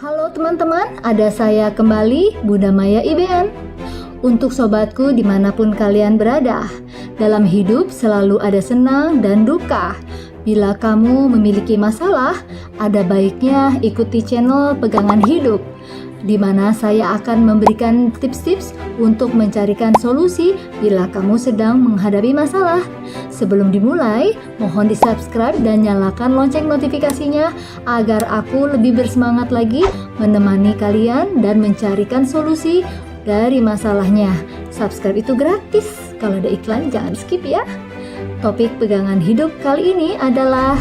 Halo teman-teman, ada saya kembali, Bunda Maya IBN. Untuk sobatku dimanapun kalian berada, dalam hidup selalu ada senang dan duka. Bila kamu memiliki masalah, ada baiknya ikuti channel Pegangan Hidup, di mana saya akan memberikan tips-tips untuk mencarikan solusi bila kamu sedang menghadapi masalah. Sebelum dimulai, mohon di-subscribe dan nyalakan lonceng notifikasinya agar aku lebih bersemangat lagi menemani kalian dan mencarikan solusi dari masalahnya. Subscribe itu gratis, kalau ada iklan jangan skip ya. Topik Pegangan Hidup kali ini adalah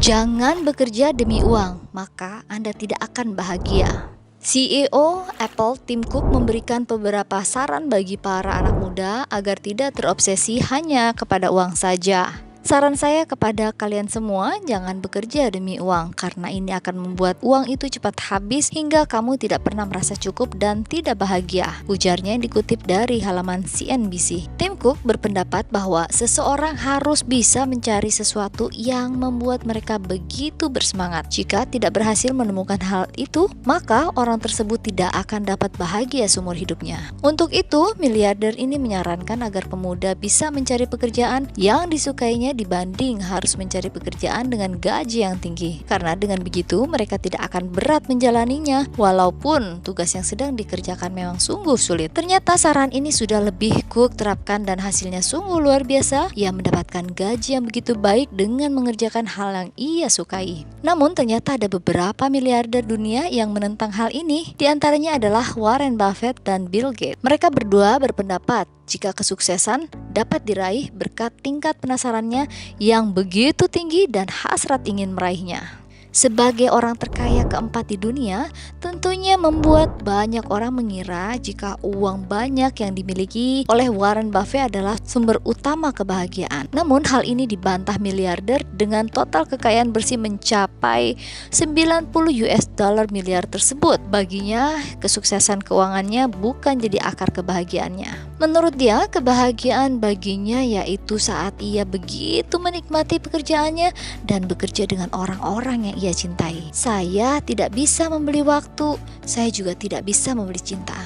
jangan bekerja demi uang, maka Anda tidak akan bahagia. CEO Apple Tim Cook memberikan beberapa saran bagi para anak muda agar tidak terobsesi hanya kepada uang saja. Saran saya kepada kalian semua, jangan bekerja demi uang, karena ini akan membuat uang itu cepat habis hingga kamu tidak pernah merasa cukup dan tidak bahagia. Ujarnya dikutip dari halaman CNBC. Tim Cook berpendapat bahwa seseorang harus bisa mencari sesuatu yang membuat mereka begitu bersemangat. Jika tidak berhasil menemukan hal itu, maka orang tersebut tidak akan dapat bahagia seumur hidupnya. Untuk itu, miliarder ini menyarankan agar pemuda bisa mencari pekerjaan yang disukainya dibanding harus mencari pekerjaan dengan gaji yang tinggi. Karena dengan begitu mereka tidak akan berat menjalaninya, walaupun tugas yang sedang dikerjakan memang sungguh sulit. Ternyata saran ini sudah lebih Cook terapkan dan hasilnya sungguh luar biasa. Ia mendapatkan gaji yang begitu baik dengan mengerjakan hal yang ia sukai. Namun ternyata ada beberapa miliarder dunia yang menentang hal ini. Di antaranya adalah Warren Buffett dan Bill Gates. Mereka berdua berpendapat jika kesuksesan dapat diraih berkat tingkat penasarannya yang begitu tinggi dan hasrat ingin meraihnya. Sebagai orang terkaya keempat di dunia, tentunya membuat banyak orang mengira jika uang banyak yang dimiliki oleh Warren Buffett adalah sumber utama kebahagiaan. Namun hal ini dibantah miliarder dengan total kekayaan bersih mencapai 90 US dollar miliar tersebut. Baginya, kesuksesan keuangannya bukan jadi akar kebahagiaannya. Menurut dia, kebahagiaan baginya yaitu saat ia begitu menikmati pekerjaannya dan bekerja dengan orang-orang yang ia cintai. Saya tidak bisa membeli waktu, saya juga tidak bisa membeli cinta,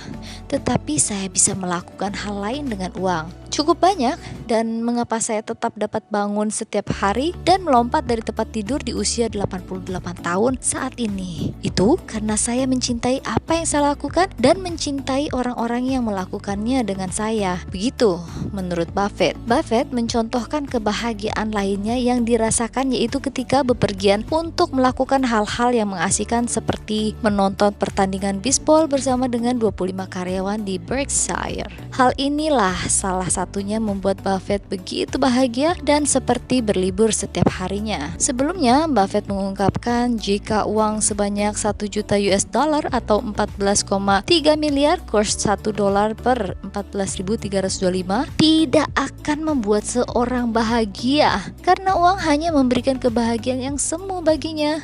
tetapi saya bisa melakukan hal lain dengan uang. Cukup banyak, dan mengapa saya tetap dapat bangun setiap hari dan melompat dari tempat tidur di usia 88 tahun saat ini? Itu karena saya mencintai apa yang saya lakukan dan mencintai orang-orang yang melakukannya dengan saya. Begitu menurut Buffett. Buffett mencontohkan kebahagiaan lainnya yang dirasakan yaitu ketika bepergian untuk melakukan hal-hal yang mengasihkan seperti menonton pertandingan bisbol bersama dengan 25 karyawan di Berkshire. Hal inilah salah satunya membuat Buffett begitu bahagia dan seperti berlibur setiap harinya. Sebelumnya, Buffett mengungkapkan jika uang sebanyak 1 juta US dollar atau 14,3 miliar kurs 1 dolar per 14.325 tidak akan membuat seorang bahagia karena uang hanya memberikan kebahagiaan yang semu baginya.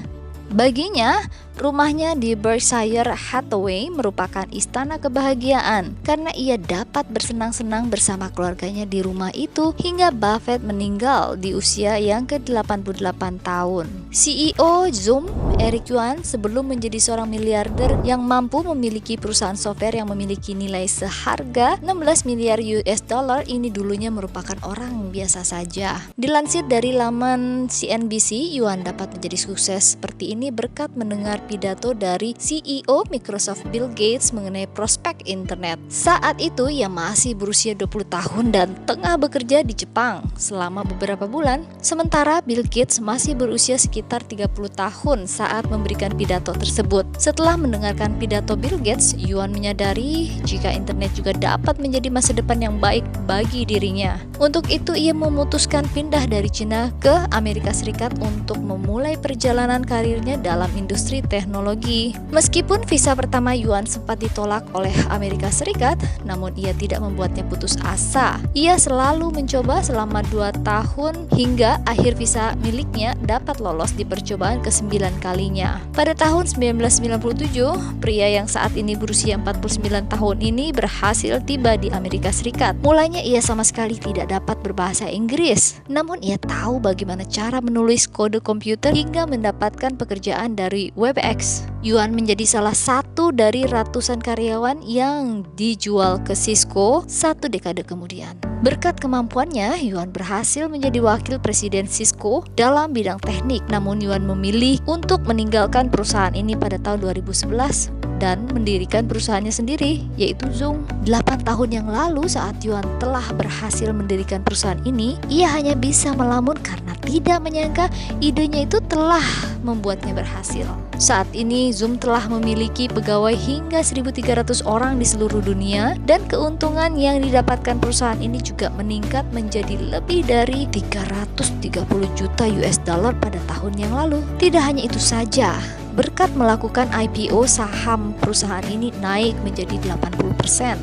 Baginya, rumahnya di Berkshire Hathaway merupakan istana kebahagiaan karena ia dapat bersenang-senang bersama keluarganya di rumah itu hingga Buffett meninggal di usia yang ke-88 tahun. CEO Zoom, Eric Yuan, sebelum menjadi seorang miliarder yang mampu memiliki perusahaan software yang memiliki nilai seharga 16 miliar US dollar, ini dulunya merupakan orang biasa saja. Dilansir dari laman CNBC, Yuan dapat menjadi sukses seperti ini berkat mendengar pidato dari CEO Microsoft Bill Gates mengenai prospek internet. Saat itu ia masih berusia 20 tahun dan tengah bekerja di Jepang selama beberapa bulan. Sementara Bill Gates masih berusia sekitar 30 tahun saat memberikan pidato tersebut. Setelah mendengarkan pidato Bill Gates, Yuan menyadari jika internet juga dapat menjadi masa depan yang baik bagi dirinya. Untuk itu ia memutuskan pindah dari Cina ke Amerika Serikat untuk memulai perjalanan karirnya dalam industri teknologi. Meskipun visa pertama Yuan sempat ditolak oleh Amerika Serikat, namun ia tidak membuatnya putus asa. Ia selalu mencoba selama 2 tahun hingga akhir visa miliknya dapat lolos di percobaan ke-9 kalinya. Pada tahun 1997, pria yang saat ini berusia 49 tahun ini berhasil tiba di Amerika Serikat. Mulanya ia sama sekali tidak dapat berbahasa Inggris, namun ia tahu bagaimana cara menulis kode komputer hingga mendapatkan pekerjaan dari web FTX. Yuan menjadi salah satu dari ratusan karyawan yang dijual ke Cisco 1 dekade kemudian. Berkat kemampuannya, Yuan berhasil menjadi wakil presiden Cisco dalam bidang teknik. Namun Yuan memilih untuk meninggalkan perusahaan ini pada tahun 2011 dan mendirikan perusahaannya sendiri, yaitu Zoom. 8 tahun yang lalu saat Yuan telah berhasil mendirikan perusahaan ini, ia hanya bisa melamun karena tidak menyangka idenya itu telah membuatnya berhasil. Saat ini Zoom telah memiliki pegawai hingga 1.300 orang di seluruh dunia dan keuntungan yang didapatkan perusahaan ini juga meningkat menjadi lebih dari 330 juta US dollar pada tahun yang lalu. Tidak hanya itu saja, berkat melakukan IPO, saham perusahaan ini naik menjadi 80%.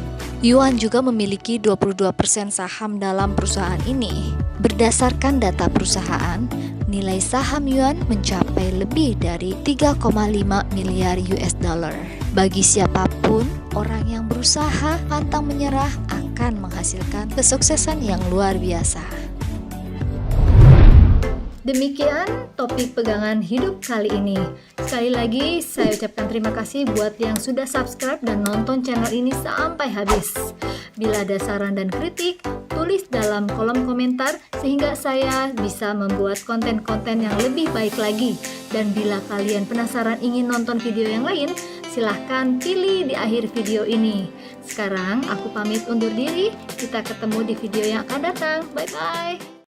Yuan juga memiliki 22% saham dalam perusahaan ini. Berdasarkan data perusahaan, nilai saham Yuan mencapai lebih dari 3,5 miliar US dollar. Bagi siapapun, orang yang berusaha pantang menyerah akan menghasilkan kesuksesan yang luar biasa. Demikian topik pegangan hidup kali ini. Sekali lagi saya ucapkan terima kasih buat yang sudah subscribe dan nonton channel ini sampai habis. Bila ada saran dan kritik, tulis dalam kolom komentar sehingga saya bisa membuat konten-konten yang lebih baik lagi. Dan bila kalian penasaran ingin nonton video yang lain, silahkan pilih di akhir video ini. Sekarang aku pamit undur diri, kita ketemu di video yang akan datang. Bye-bye.